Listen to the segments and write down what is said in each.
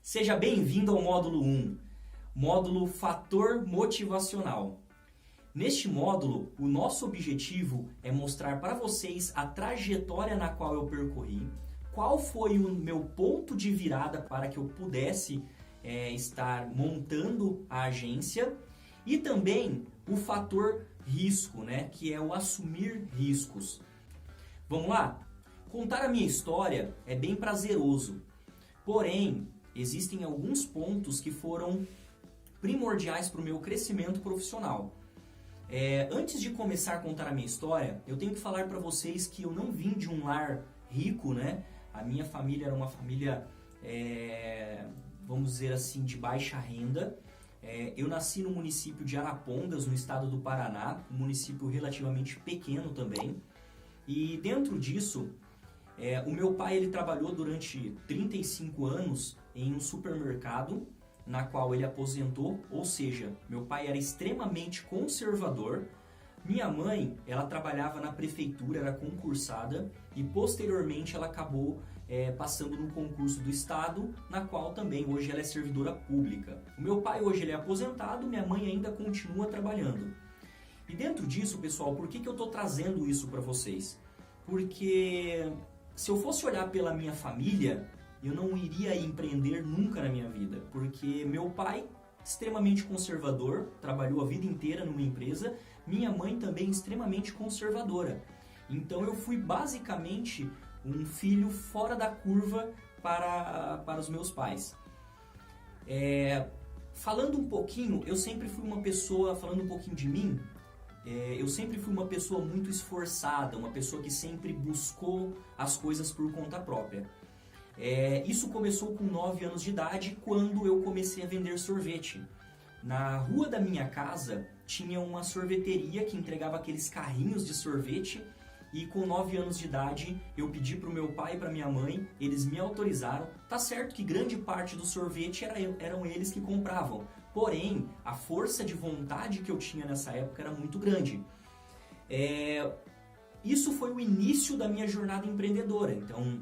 Seja bem-vindo ao módulo 1, módulo Fator Motivacional. Neste módulo, o nosso objetivo é mostrar para vocês a trajetória na qual eu percorri, qual foi o meu ponto de virada para que eu pudesse estar montando a agência e também o fator risco, que é o assumir riscos. Vamos lá? Contar a minha história é bem prazeroso, porém, existem alguns pontos que foram primordiais para o meu crescimento profissional. Antes de começar a contar a minha história, eu tenho que falar para vocês que eu não vim de um lar rico, A minha família era uma família, vamos dizer assim, de baixa renda. Eu nasci no município de Arapongas, no estado do Paraná, um município relativamente pequeno também. E dentro disso, o meu pai ele trabalhou durante 35 anos em um supermercado, na qual ele aposentou, ou seja, meu pai era extremamente conservador. Minha mãe, ela trabalhava na prefeitura, era concursada e posteriormente ela acabou passando no concurso do estado, na qual também hoje ela é servidora pública. O meu pai hoje ele é aposentado, minha mãe ainda continua trabalhando. E dentro disso, pessoal, por que eu estou trazendo isso para vocês? Porque se eu fosse olhar pela minha família, eu não iria empreender nunca na minha vida, porque meu pai, extremamente conservador, trabalhou a vida inteira numa empresa, minha mãe também extremamente conservadora. Então eu fui basicamente um filho fora da curva para os meus pais. Falando um pouquinho, eu sempre fui uma pessoa, falando um pouquinho de mim, eu sempre fui uma pessoa muito esforçada, uma pessoa que sempre buscou as coisas por conta própria. Isso começou com 9 anos de idade, quando eu comecei a vender sorvete. Na rua da minha casa tinha uma sorveteria que entregava aqueles carrinhos de sorvete, e com 9 anos de idade eu pedi para o meu pai e para minha mãe, eles me autorizaram. Tá certo que grande parte do sorvete eram eles que compravam, porém a força de vontade que eu tinha nessa época era muito grande. Isso foi o início da minha jornada empreendedora, então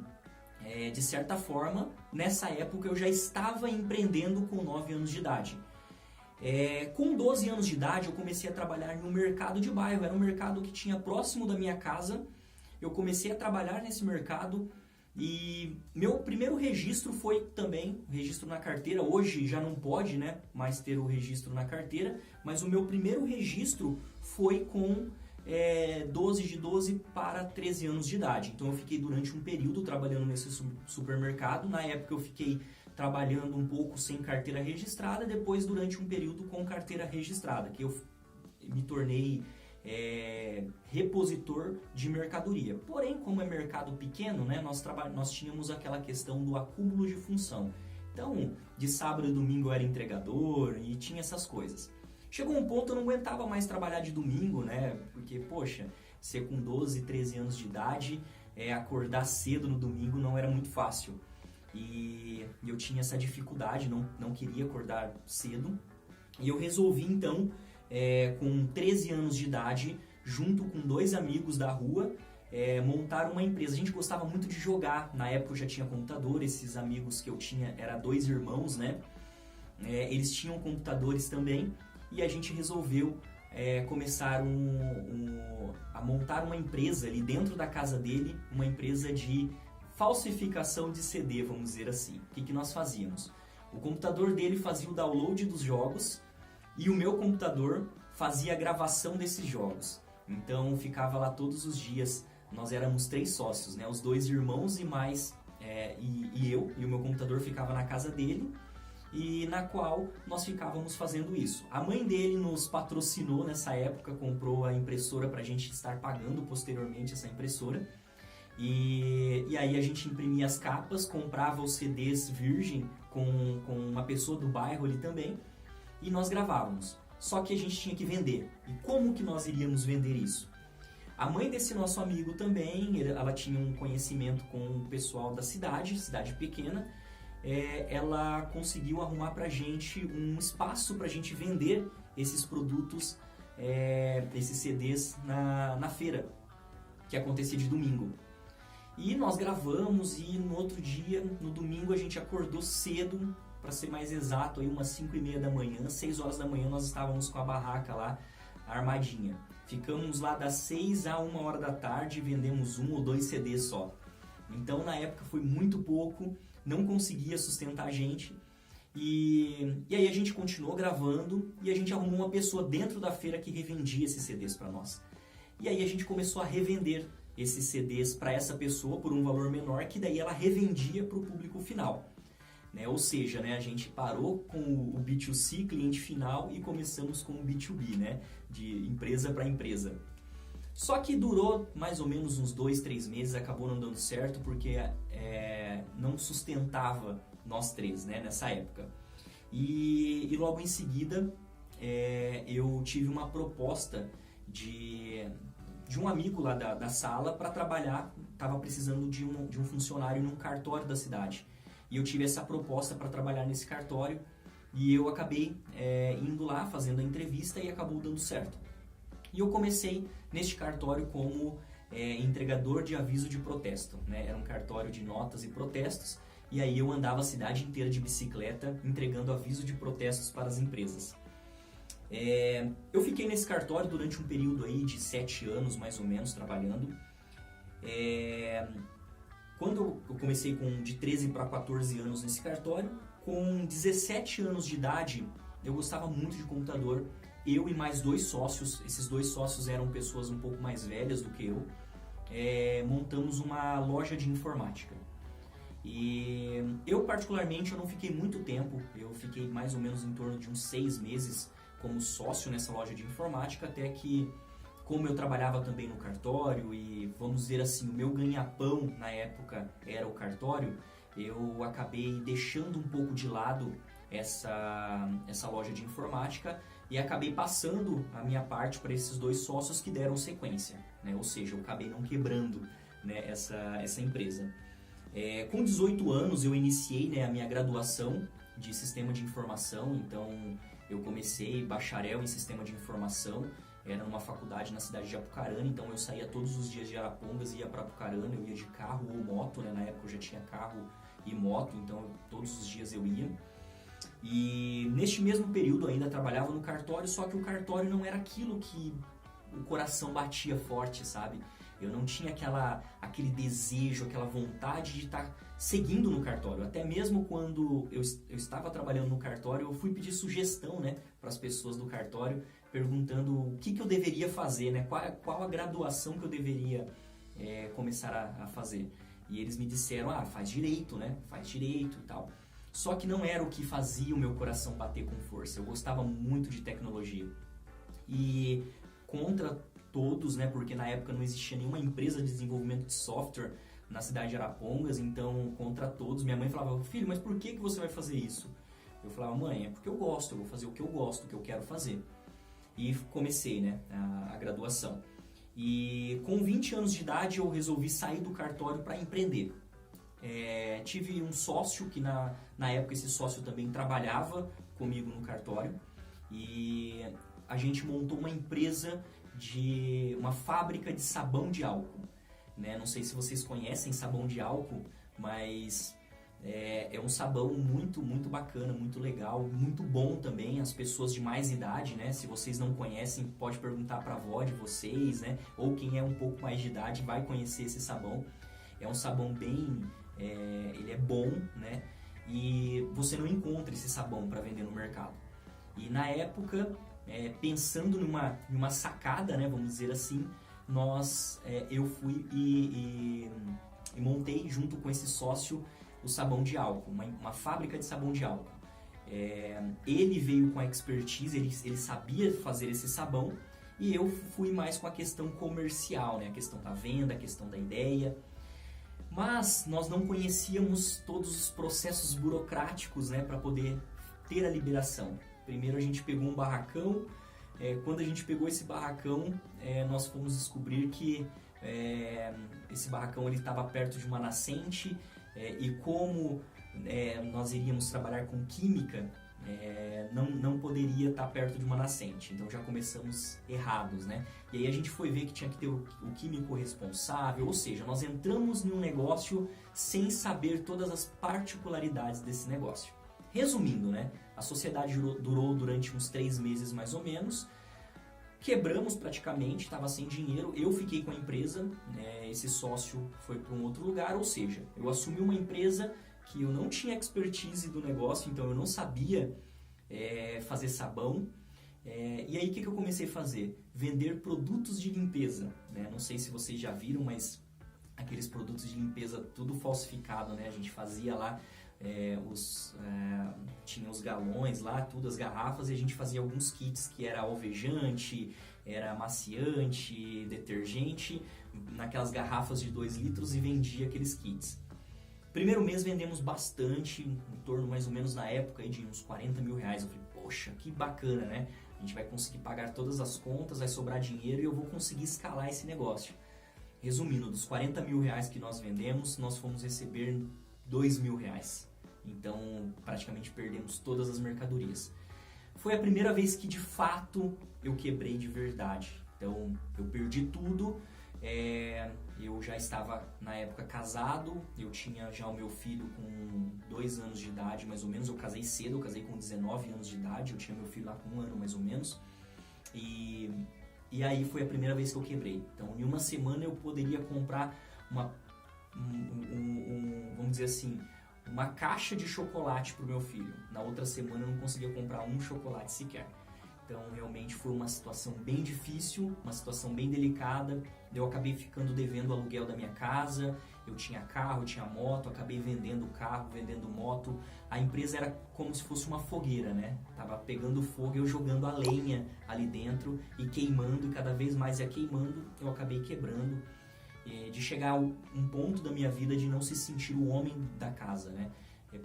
de certa forma, nessa época eu já estava empreendendo com 9 anos de idade. Com 12 anos de idade eu comecei a trabalhar em um mercado de bairro, era um mercado que tinha próximo da minha casa. Eu comecei a trabalhar nesse mercado e meu primeiro registro foi também registro na carteira. Hoje já não pode mais ter o registro na carteira, mas o meu primeiro registro foi com 12 para 13 anos de idade. Então eu fiquei durante um período trabalhando nesse supermercado. Na época eu fiquei trabalhando um pouco sem carteira registrada, depois durante um período com carteira registrada, que eu me tornei repositor de mercadoria. Porém, como é mercado pequeno, nós tínhamos aquela questão do acúmulo de função. Então, de sábado e domingo eu era entregador e tinha essas coisas. Chegou um ponto eu não aguentava mais trabalhar de domingo, porque, poxa, ser com 12, 13 anos de idade, acordar cedo no domingo não era muito fácil. E eu tinha essa dificuldade, não queria acordar cedo. E eu resolvi então, com 13 anos de idade, junto com 2 amigos da rua, montar uma empresa. A gente gostava muito de jogar, na época eu já tinha computador, esses amigos que eu tinha eram 2 irmãos, eles tinham computadores também. E a gente resolveu começar a montar uma empresa ali dentro da casa dele, uma empresa de falsificação de CD, vamos dizer assim. O que nós fazíamos? O computador dele fazia o download dos jogos e o meu computador fazia a gravação desses jogos. Então ficava lá todos os dias. Nós éramos 3 sócios, os 2 irmãos e mais e eu, e o meu computador ficava na casa dele, e na qual nós ficávamos fazendo isso. A mãe dele nos patrocinou nessa época, comprou a impressora para a gente estar pagando posteriormente essa impressora. E aí a gente imprimia as capas, comprava os CDs virgem com uma pessoa do bairro ali também, e nós gravávamos. Só que a gente tinha que vender. E como que nós iríamos vender isso? A mãe desse nosso amigo também, ela tinha um conhecimento com o pessoal da cidade pequena. Ela conseguiu arrumar pra gente um espaço pra gente vender esses produtos, esses CDs na feira, que acontecia de domingo. E nós gravamos e no outro dia, no domingo, a gente acordou cedo para ser mais exato, aí umas 5:30 da manhã, 6 horas da manhã nós estávamos com a barraca lá armadinha. Ficamos lá das 6 a 1 hora da tarde e vendemos 1 ou 2 CDs só. Então na época foi muito pouco, não conseguia sustentar a gente. E aí a gente continuou gravando e a gente arrumou uma pessoa dentro da feira que revendia esses CDs para nós. E aí a gente começou a revender esses CDs para essa pessoa por um valor menor, que daí ela revendia para o público final. Né? Ou seja, né, a gente parou com o B2C, cliente final, e começamos com o B2B, né, de empresa para empresa. Só que durou mais ou menos uns 2, 3 meses, acabou não dando certo porque não sustentava nós três, né, nessa época. E logo em seguida eu tive uma proposta de um amigo lá da sala para trabalhar, estava precisando de um funcionário num cartório da cidade. E eu tive essa proposta para trabalhar nesse cartório e eu acabei indo lá, fazendo a entrevista, e acabou dando certo. E eu comecei neste cartório como entregador de aviso de protesto, né? Era um cartório de notas e protestos, e aí eu andava a cidade inteira de bicicleta entregando aviso de protestos para as empresas. Eu fiquei nesse cartório durante um período aí de 7 anos, mais ou menos, trabalhando. Quando eu comecei de 13 para 14 anos nesse cartório, com 17 anos de idade, eu gostava muito de computador. Eu e mais 2 sócios, esses 2 sócios eram pessoas um pouco mais velhas do que eu, montamos uma loja de informática. E eu particularmente eu não fiquei muito tempo, eu fiquei mais ou menos em torno de uns 6 meses como sócio nessa loja de informática, até que, como eu trabalhava também no cartório e, vamos dizer assim, o meu ganha-pão na época era o cartório, eu acabei deixando um pouco de lado essa loja de informática e acabei passando a minha parte para esses 2 sócios que deram sequência, né? Ou seja, eu acabei não quebrando, né, essa empresa. Com 18 anos eu iniciei, né, a minha graduação de Sistema de Informação, então eu comecei bacharel em Sistema de Informação, era numa faculdade na cidade de Apucarana, então eu saía todos os dias de Arapongas e ia para Apucarana, eu ia de carro ou moto, né? Na época eu já tinha carro e moto, então todos os dias eu ia. E neste mesmo período ainda trabalhava no cartório, só que o cartório não era aquilo que o coração batia forte, sabe? Eu não tinha aquele desejo, aquela vontade de estar seguindo no cartório. Até mesmo quando eu estava trabalhando no cartório, eu fui pedir sugestão, né, para as pessoas do cartório, perguntando o que eu deveria fazer, né, qual a graduação que eu deveria começar a fazer. E eles me disseram, faz direito, né, faz direito e tal. Só que não era o que fazia o meu coração bater com força. Eu gostava muito de tecnologia. E contra todos, né, porque na época não existia nenhuma empresa de desenvolvimento de software na cidade de Arapongas, então contra todos. Minha mãe falava, filho, mas por que você vai fazer isso? Eu falava, mãe, é porque eu gosto, eu vou fazer o que eu gosto, o que eu quero fazer. E comecei, né, a graduação. E com 20 anos de idade eu resolvi sair do cartório para empreender. Tive um sócio que na época esse sócio também trabalhava comigo no cartório e a gente montou uma empresa uma fábrica de sabão de álcool, né? Não sei se vocês conhecem sabão de álcool, mas é um sabão muito, muito bacana, muito legal, muito bom também. As pessoas de mais idade, né? Se vocês não conhecem, pode perguntar para a avó de vocês, né? Ou quem é um pouco mais de idade vai conhecer esse sabão. É um sabão ele é bom, né? E você não encontra esse sabão para vender no mercado. E na época, pensando numa sacada, né, vamos dizer assim, eu fui e montei junto com esse sócio o sabão de álcool, uma fábrica de sabão de álcool. Ele veio com a expertise, ele sabia fazer esse sabão, e eu fui mais com a questão comercial, né, a questão da venda, a questão da ideia. Mas nós não conhecíamos todos os processos burocráticos, né, para poder ter a liberação. Primeiro a gente pegou um barracão. Quando a gente pegou esse barracão, nós fomos descobrir que esse barracão estava perto de uma nascente, e como nós iríamos trabalhar com química, não poderia estar perto de uma nascente. Então já começamos errados, né? E aí a gente foi ver que tinha que ter o químico responsável, ou seja, nós entramos em um negócio sem saber todas as particularidades desse negócio. Resumindo, né? A sociedade durou durante uns 3 meses mais ou menos. Quebramos praticamente, estava sem dinheiro. Eu fiquei com a empresa, né? Esse sócio foi para um outro lugar. Ou seja, eu assumi uma empresa que eu não tinha expertise do negócio, então eu não sabia fazer sabão. E aí o que eu comecei a fazer? Vender produtos de limpeza, né? Não sei se vocês já viram, mas aqueles produtos de limpeza tudo falsificado, né? A gente fazia lá, tinha os galões lá, tudo, as garrafas, e a gente fazia alguns kits que era alvejante, era amaciante, detergente, naquelas garrafas de 2 litros e vendia aqueles kits. Primeiro mês vendemos bastante, em torno mais ou menos na época de uns 40 mil reais. Eu falei, poxa, que bacana, né? A gente vai conseguir pagar todas as contas, vai sobrar dinheiro e eu vou conseguir escalar esse negócio. Resumindo, dos 40 mil reais que nós vendemos, nós fomos receber 2 mil reais. Então, praticamente perdemos todas as mercadorias. Foi a primeira vez que, de fato, eu quebrei de verdade. Então, eu perdi tudo. Eu já estava, na época, casado. Eu tinha já o meu filho com 2 anos de idade, mais ou menos. Eu casei cedo, eu casei com 19 anos de idade. Eu tinha meu filho lá com 1 ano, mais ou menos. E aí foi a primeira vez que eu quebrei. Então, em uma semana eu poderia comprar vamos dizer assim, uma caixa de chocolate para o meu filho. Na outra semana eu não conseguia comprar um chocolate sequer. Então, realmente foi uma situação bem difícil, uma situação bem delicada. Eu acabei ficando devendo o aluguel da minha casa. Eu tinha carro, eu tinha moto, acabei vendendo carro, vendendo moto. A empresa era como se fosse uma fogueira, né? Tava pegando fogo e eu jogando a lenha ali dentro e queimando, e cada vez mais ia queimando, eu acabei quebrando. De chegar a um ponto da minha vida de não se sentir o homem da casa, né?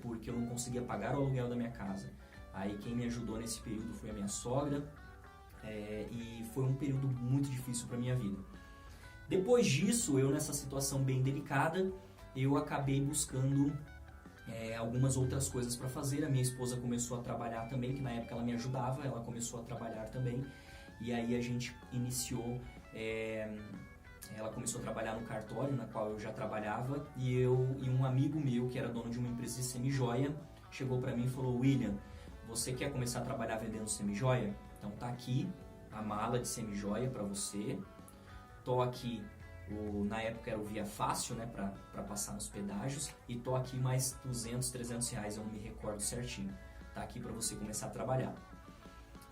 Porque eu não conseguia pagar o aluguel da minha casa. Aí quem me ajudou nesse período foi a minha sogra, e foi um período muito difícil para minha vida. Depois disso, eu nessa situação bem delicada, eu acabei buscando algumas outras coisas para fazer. A minha esposa começou a trabalhar também, que na época ela me ajudava, ela começou a trabalhar também. E aí a gente iniciou, ela começou a trabalhar no cartório, na qual eu já trabalhava, e um amigo meu, que era dono de uma empresa de semijoia, chegou para mim e falou: William, você quer começar a trabalhar vendendo semijoia? Então tá aqui a mala de semijoia para você. Tô aqui, na época era o Via Fácil, né, para passar nos pedágios, e tô aqui mais 200, 300 reais, eu não me recordo certinho. Tá aqui para você começar a trabalhar.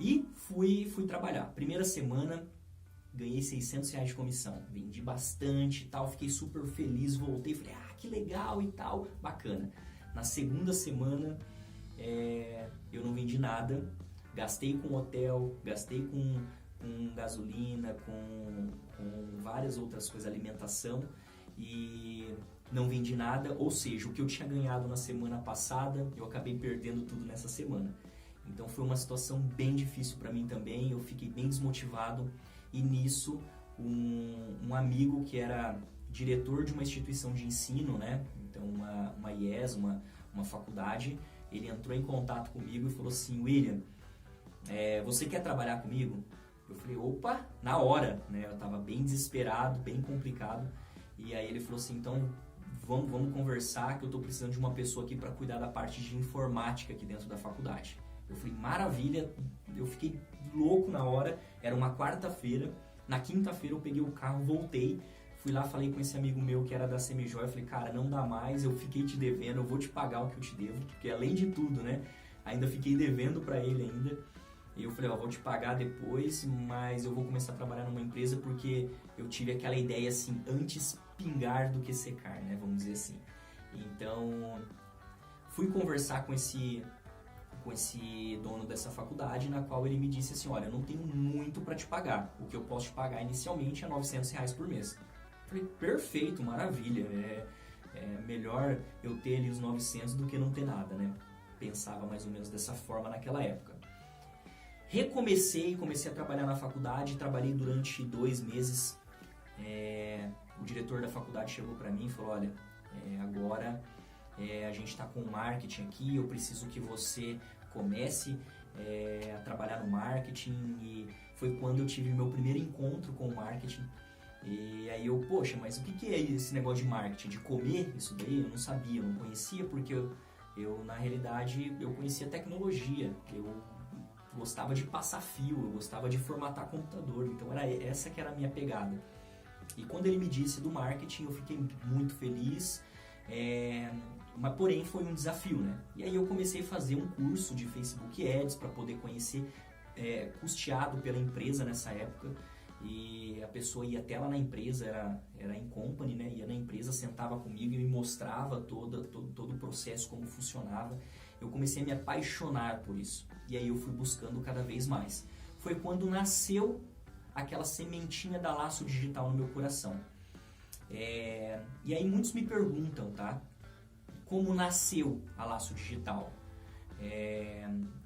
E fui trabalhar. Primeira semana, ganhei 600 reais de comissão. Vendi bastante e tal, fiquei super feliz, voltei, falei, que legal e tal, bacana. Na segunda semana, eu não vendi nada, gastei com hotel, gastei com gasolina, com várias outras coisas, alimentação, e não vendi nada. Ou seja, o que eu tinha ganhado na semana passada, eu acabei perdendo tudo nessa semana. Então foi uma situação bem difícil para mim também, eu fiquei bem desmotivado, e nisso um amigo que era diretor de uma instituição de ensino, né? Então uma IES, uma faculdade, ele entrou em contato comigo e falou assim: William, você quer trabalhar comigo? Eu falei, opa, na hora, né? Eu tava bem desesperado, bem complicado. E aí ele falou assim, então vamos conversar, que eu tô precisando de uma pessoa aqui para cuidar da parte de informática aqui dentro da faculdade. Eu falei, maravilha, eu fiquei louco na hora, era uma quarta-feira. Na quinta-feira eu peguei o carro, voltei, fui lá, falei com esse amigo meu que era da Semijoia, eu falei, cara, não dá mais, eu fiquei te devendo, eu vou te pagar o que eu te devo, porque além de tudo, né, ainda fiquei devendo para ele ainda. E eu falei, vou te pagar depois, mas eu vou começar a trabalhar numa empresa porque eu tive aquela ideia assim, antes pingar do que secar, né? Vamos dizer assim. Então, fui conversar com esse dono dessa faculdade, na qual ele me disse assim, olha, eu não tenho muito para te pagar. O que eu posso te pagar inicialmente é 900 reais por mês. Eu falei, perfeito, maravilha. É melhor eu ter ali os 900 do que não ter nada, né? Pensava mais ou menos dessa forma naquela época. Comecei a trabalhar na faculdade, trabalhei durante 2 meses. O diretor da faculdade chegou para mim e falou, olha, agora a gente está com marketing aqui, eu preciso que você comece a trabalhar no marketing. E foi quando eu tive meu primeiro encontro com o marketing. E aí eu, poxa, mas o que é esse negócio de marketing? De comer isso daí? Eu não sabia, eu não conhecia, porque Na realidade, eu conhecia tecnologia, eu gostava de passar fio, eu gostava de formatar computador, então essa que era a minha pegada. E quando ele me disse do marketing, eu fiquei muito feliz, mas porém foi um desafio, né? E aí eu comecei a fazer um curso de Facebook Ads para poder conhecer, custeado pela empresa nessa época, e a pessoa ia até lá na empresa, era em company, né? Ia na empresa, sentava comigo e me mostrava todo o processo, como funcionava. Eu comecei a me apaixonar por isso, e aí eu fui buscando cada vez mais. Foi quando nasceu aquela sementinha da Laço Digital no meu coração. E aí muitos me perguntam, tá? Como nasceu a Laço Digital?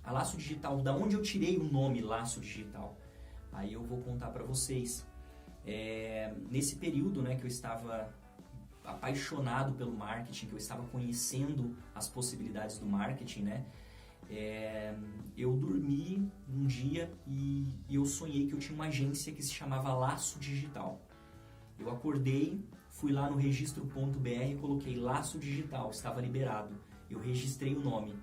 A Laço Digital, da onde eu tirei o nome Laço Digital? Aí eu vou contar para vocês. Nesse período, né, que eu estava apaixonado pelo marketing, que eu estava conhecendo as possibilidades do marketing, né? Eu dormi um dia e eu sonhei que eu tinha uma agência que se chamava Laço Digital. Eu acordei, fui lá no registro.br, coloquei Laço Digital, estava liberado. Eu registrei o nome,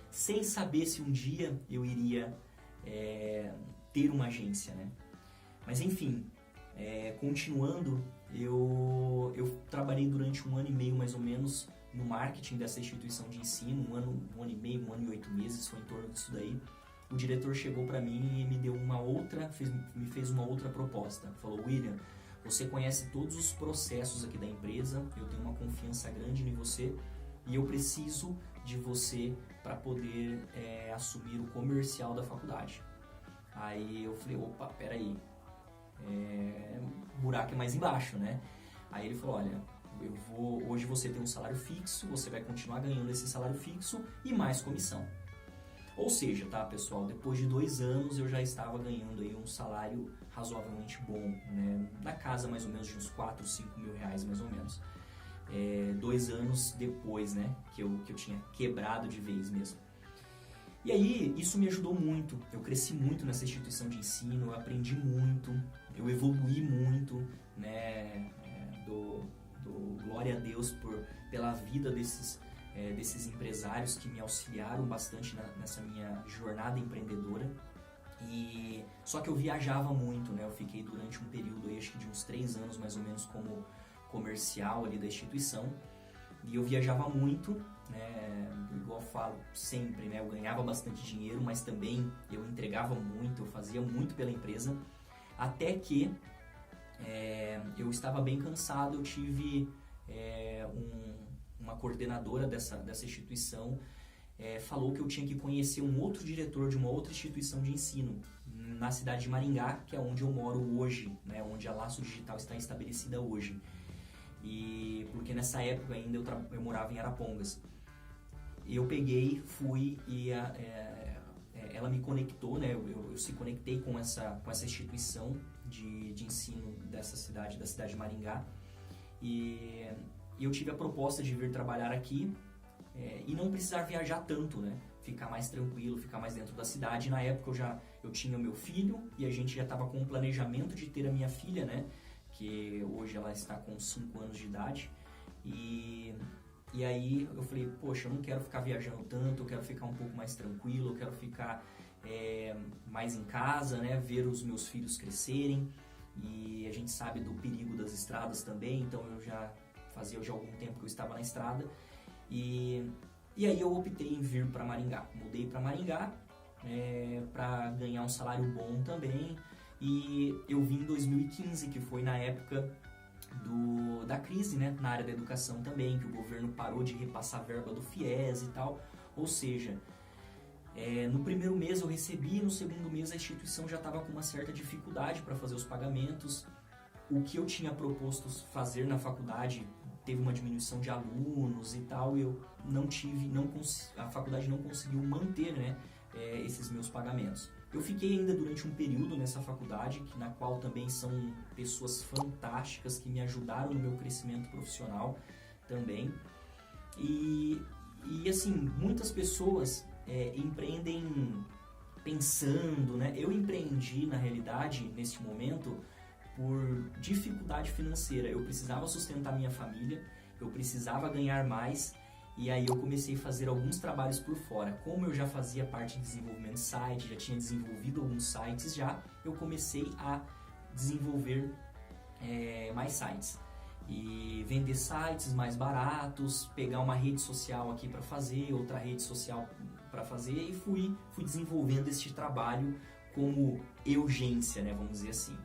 sem saber se um dia eu iria ter uma agência, né? Mas enfim, continuando, eu trabalhei durante 1 ano e meio mais ou menos no marketing dessa instituição de ensino, 1 ano e meio, 1 ano e 8 meses, foi em torno disso daí. O diretor chegou para mim e me deu me fez uma outra proposta. Falou: William, você conhece todos os processos aqui da empresa, eu tenho uma confiança grande em você e eu preciso de você para poder assumir o comercial da faculdade. Aí eu falei: opa, peraí, o buraco é mais embaixo, né? Aí ele falou: olha, hoje você tem um salário fixo, você vai continuar ganhando esse salário fixo e mais comissão. Ou seja, tá, pessoal, depois de 2 anos eu já estava ganhando aí um salário razoavelmente bom, né? Na casa mais ou menos de uns 4, 5 mil reais mais ou menos. 2 anos depois, né, que eu tinha quebrado de vez mesmo. E aí, isso me ajudou muito, eu cresci muito nessa instituição de ensino, eu aprendi muito, eu evoluí muito, né, glória a Deus pela vida desses empresários que me auxiliaram bastante nessa minha jornada empreendedora. Só que eu viajava muito, né, eu fiquei durante um período aí, acho que de uns 3 anos mais ou menos como comercial ali da instituição, e eu viajava muito, né, igual eu falo sempre, né, eu ganhava bastante dinheiro, mas também eu entregava muito, eu fazia muito pela empresa, até que eu estava bem cansado, eu tive uma coordenadora dessa instituição, falou que eu tinha que conhecer um outro diretor de uma outra instituição de ensino, na cidade de Maringá, que é onde eu moro hoje, né, onde a Laço Digital está estabelecida hoje. E porque nessa época ainda eu morava em Arapongas. Eu peguei, fui e ela me conectou, né? Eu se conectei com essa instituição de ensino dessa cidade, da cidade de Maringá. E eu tive a proposta de vir trabalhar aqui e não precisar viajar tanto, né? Ficar mais tranquilo, ficar mais dentro da cidade. Na época eu tinha o meu filho e a gente já estava com o planejamento de ter a minha filha, né? Que hoje ela está com 5 anos de idade, e aí eu falei: poxa, eu não quero ficar viajando tanto, eu quero ficar um pouco mais tranquilo, eu quero ficar mais em casa, né, ver os meus filhos crescerem, e a gente sabe do perigo das estradas também, então fazia algum tempo que eu estava na estrada, e aí eu optei em vir para Maringá, mudei para Maringá para ganhar um salário bom também. E eu vim em 2015, que foi na época da crise, né, na área da educação também, que o governo parou de repassar verba do FIES e tal. Ou seja, no primeiro mês eu recebi, no segundo mês a instituição já estava com uma certa dificuldade para fazer os pagamentos. O que eu tinha proposto fazer na faculdade teve uma diminuição de alunos e tal, e eu a faculdade não conseguiu manter, né, esses meus pagamentos. Eu fiquei ainda durante um período nessa faculdade, na qual também são pessoas fantásticas que me ajudaram no meu crescimento profissional também. E assim, muitas pessoas empreendem pensando, né? Eu empreendi, na realidade, neste momento, por dificuldade financeira. Eu precisava sustentar minha família, eu precisava ganhar mais, E aí eu comecei a fazer alguns trabalhos por fora. Como eu já fazia parte de desenvolvimento de site, já tinha desenvolvido alguns sites já, eu comecei a desenvolver mais sites. E vender sites mais baratos, pegar uma rede social aqui para fazer, outra rede social para fazer, e fui desenvolvendo este trabalho como urgência, né, vamos dizer assim.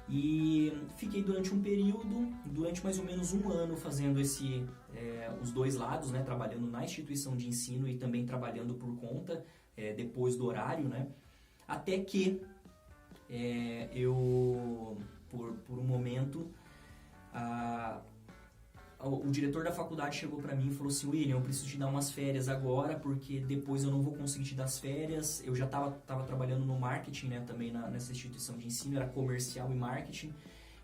E fiquei durante um período, durante mais ou menos um ano, fazendo os dois lados, né, trabalhando na instituição de ensino e também trabalhando por conta, depois do horário, né, até que eu, por um momento, o diretor da faculdade chegou para mim e falou assim: William, eu preciso te dar umas férias agora, porque depois eu não vou conseguir te dar as férias. Eu já estava trabalhando no marketing, né, também nessa instituição de ensino, era comercial e marketing.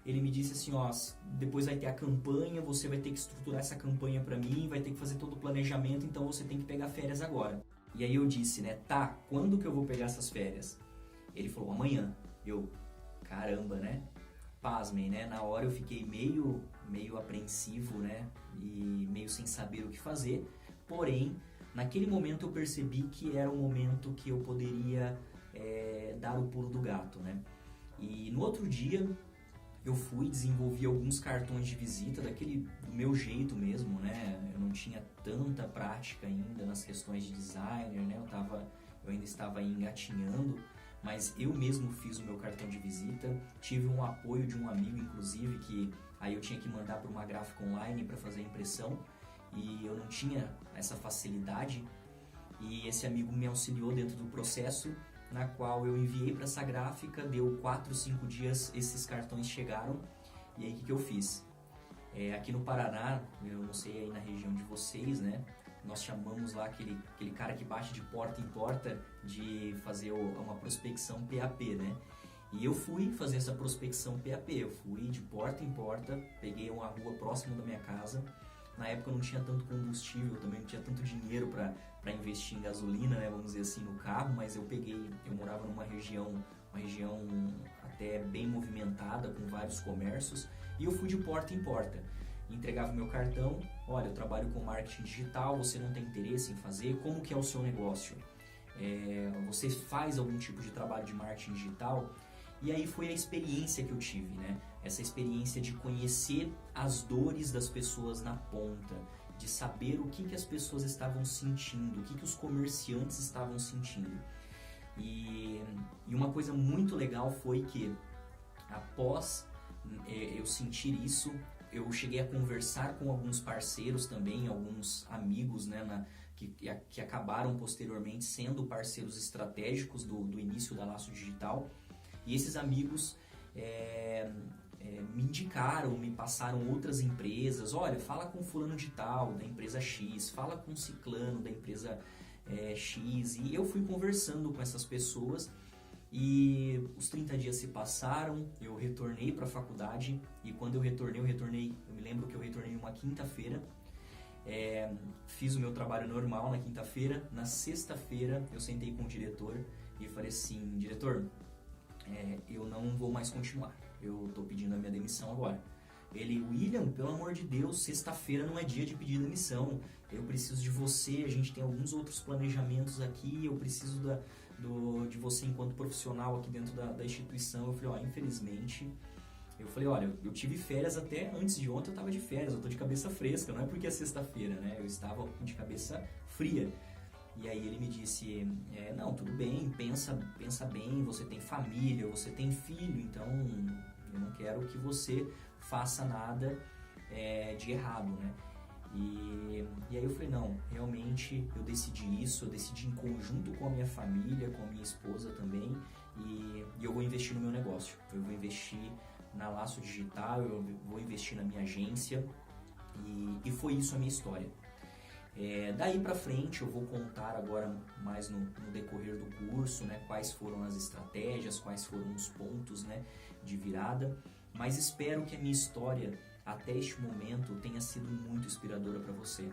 Ele me disse assim, ó, depois vai ter a campanha, você vai ter que estruturar essa campanha para mim, vai ter que fazer todo o planejamento, então você tem que pegar férias agora. E aí eu disse, né, tá, quando que eu vou pegar essas férias? Ele falou, amanhã. Eu, caramba, né? Pasmem, né? Na hora eu fiquei meio apreensivo, né? E meio sem saber o que fazer. Porém, naquele momento eu percebi que era um momento que eu poderia dar o pulo do gato, né? E no outro dia eu desenvolvi alguns cartões de visita do meu jeito mesmo, né? Eu não tinha tanta prática ainda nas questões de designer, né? Eu ainda estava engatinhando. Mas eu mesmo fiz o meu cartão de visita, tive um apoio de um amigo, inclusive, que aí eu tinha que mandar para uma gráfica online para fazer a impressão e eu não tinha essa facilidade, e esse amigo me auxiliou dentro do processo, na qual eu enviei para essa gráfica, deu 4, 5 dias, esses cartões chegaram, e aí o que eu fiz? Aqui no Paraná, eu não sei aí na região de vocês, né? Nós chamamos lá aquele cara que bate de porta em porta de fazer uma prospecção PAP, né? E eu fui fazer essa prospecção PAP, eu fui de porta em porta, peguei uma rua próxima da minha casa. Na época eu não tinha tanto combustível, também não tinha tanto dinheiro para investir em gasolina, né? Vamos dizer assim, no carro, mas eu morava numa região até bem movimentada, com vários comércios, e eu fui de porta em porta. Entregava o meu cartão, olha, eu trabalho com marketing digital, você não tem interesse em fazer? Como que é o seu negócio? Você faz algum tipo de trabalho de marketing digital? E aí foi a experiência que eu tive, né? Essa experiência de conhecer as dores das pessoas na ponta, de saber o que as pessoas estavam sentindo, o que os comerciantes estavam sentindo. E uma coisa muito legal foi que, após eu sentir isso, eu cheguei a conversar com alguns parceiros também, alguns amigos, né, que acabaram posteriormente sendo parceiros estratégicos do início da Laço Digital. E esses amigos me indicaram, me passaram outras empresas. Olha, fala com fulano de tal, da empresa X, fala com ciclano, da empresa X. E eu fui conversando com essas pessoas. E os 30 dias se passaram, eu retornei para a faculdade, e quando eu me lembro que eu retornei uma quinta-feira, fiz o meu trabalho normal na quinta-feira. Na sexta-feira eu sentei com o diretor e falei assim, diretor, eu não vou mais continuar, eu estou pedindo a minha demissão agora. Ele, William, pelo amor de Deus, sexta-feira não é dia de pedir demissão, eu preciso de você, a gente tem alguns outros planejamentos aqui, eu preciso de você enquanto profissional aqui dentro da instituição. Eu falei, infelizmente, olha, eu tive férias até antes de ontem, eu estava de férias, eu tô de cabeça fresca, não é porque é sexta-feira, né? Eu estava de cabeça fria. E aí ele me disse, não, tudo bem, pensa bem, você tem família, você tem filho, então eu não quero que você faça nada de errado, né? E aí eu falei, não, realmente eu decidi isso, eu decidi em conjunto com a minha família, com a minha esposa também, e eu vou investir no meu negócio, eu vou investir na Laço Digital, eu vou investir na minha agência, e foi isso a minha história. Daí pra frente eu vou contar agora mais no decorrer do curso, né, quais foram as estratégias, quais foram os pontos, né, de virada, mas espero que a minha história até este momento tenha sido muito inspiradora para você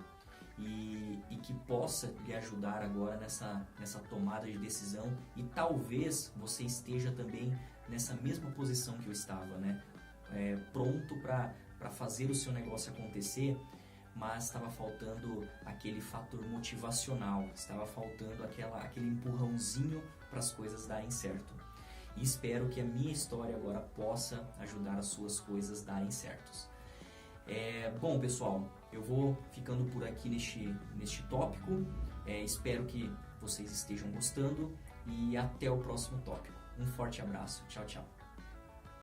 e que possa lhe ajudar agora nessa tomada de decisão, e talvez você esteja também nessa mesma posição que eu estava, né? Pronto para fazer o seu negócio acontecer, mas estava faltando aquele fator motivacional, estava faltando aquele empurrãozinho para as coisas darem certo. E espero que a minha história agora possa ajudar as suas coisas darem certos. Bom, pessoal, eu vou ficando por aqui neste tópico. Espero que vocês estejam gostando e até o próximo tópico. Um forte abraço. Tchau, tchau.